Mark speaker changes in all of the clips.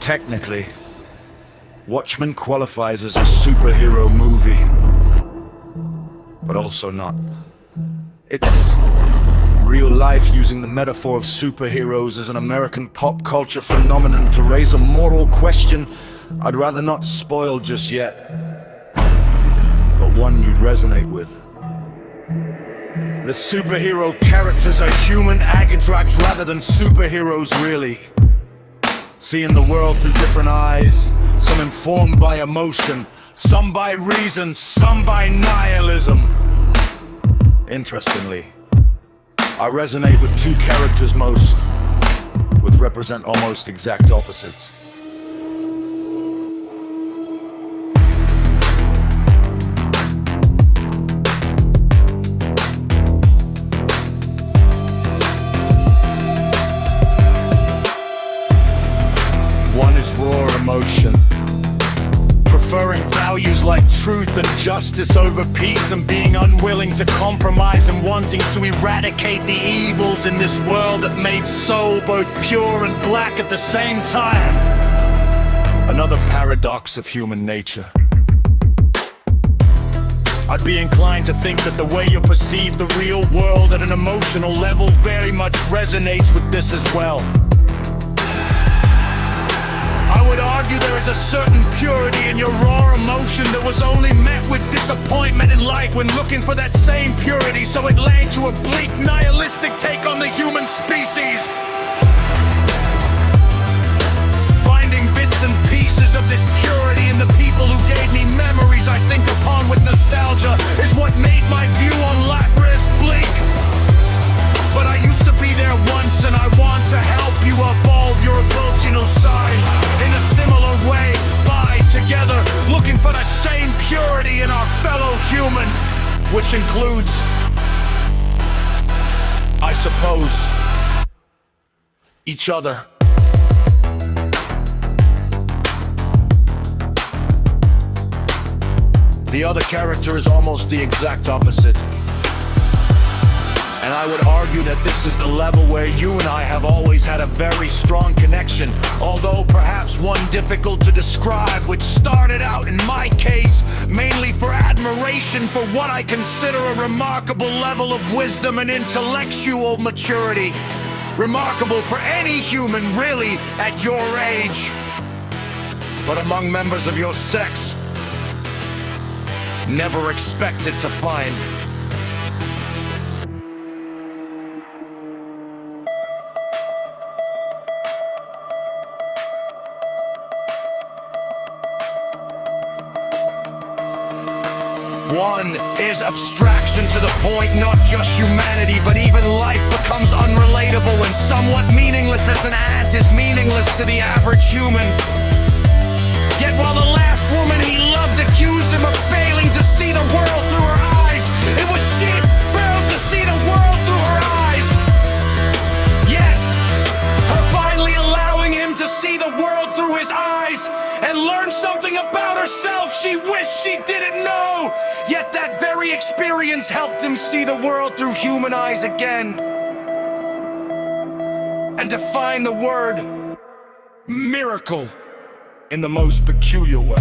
Speaker 1: Technically, Watchmen qualifies as a superhero movie, but also not. It's real life using the metaphor of superheroes as an American pop culture phenomenon to raise a moral question I'd rather not spoil just yet, but one you'd resonate with. The superhero characters are human archetypes rather than superheroes, really. Seeing the world through different eyes, some informed by emotion, some by reason, some by nihilism. Interestingly, I resonate with two characters most, which represent almost exact opposites. One is raw emotion, preferring values like truth and justice over peace, and being unwilling to compromise and wanting to eradicate the evils in this world that made soul both pure and black at the same time. Another paradox of human nature. I'd be inclined to think that the way you perceive the real world at an emotional level very much resonates with this as well. I would argue there is a certain purity in your raw emotion that was only met with disappointment in life when looking for that same purity, so it led to a bleak, nihilistic take on the human species. Finding bits and pieces of this purity in the people who gave me memories I think upon with nostalgia is what made my view on life rest bleak. But I used to be there once, and I want to help you evolve your emotional side in a similar way, by together looking for the same purity in our fellow human, which includes, I suppose, each other. The other character is almost the exact opposite. And I would argue that this is the level where you and I have always had a very strong connection, although perhaps one difficult to describe, which started out, in my case, mainly for admiration for what I consider a remarkable level of wisdom and intellectual maturity. Remarkable for any human, really, at your age. But among members of your sex, never expected to find. One is abstraction to the point not just humanity, but even life becomes unrelatable and somewhat meaningless, as an ant is meaningless to the average human. Yet while the last woman he loved accused him of failing to see the world through her eyes, it was she that failed to see the world through her eyes. Yet, her finally allowing him to see the world through his eyes and learn something about herself she wished she didn't know. Yet that very experience helped him see the world through human eyes again, and define the word miracle in the most peculiar way.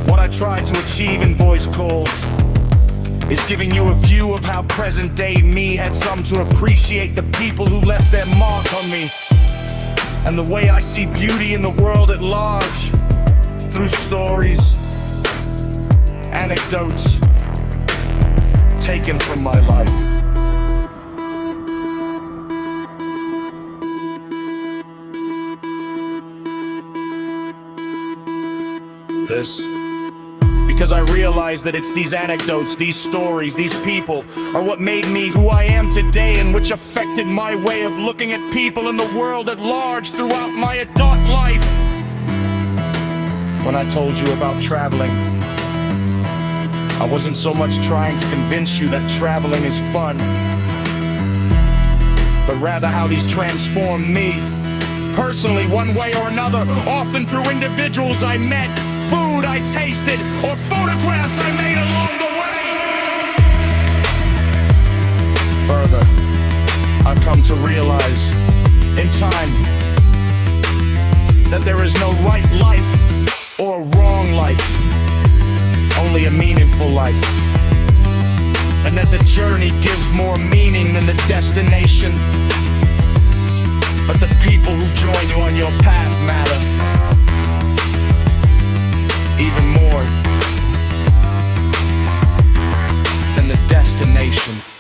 Speaker 1: What I try to achieve in voice calls is giving you a view of how present day me had some to appreciate the people who left their mark on me, and the way I see beauty in the world at large through stories, anecdotes taken from my life. This, because I realize that it's these anecdotes, these stories, these people are what made me who I am today, and which affected my way of looking at people in the world at large throughout my adult life. When I told you about traveling, I wasn't so much trying to convince you that traveling is fun, but rather how these transform me, personally, one way or another, often through individuals I met, food I tasted, or photographs I made along the way. Further, I've come to realize, in time, right life or a wrong life, only a meaningful life. And that the journey gives more meaning than the destination. But the people who join you on your path matter even more than the destination.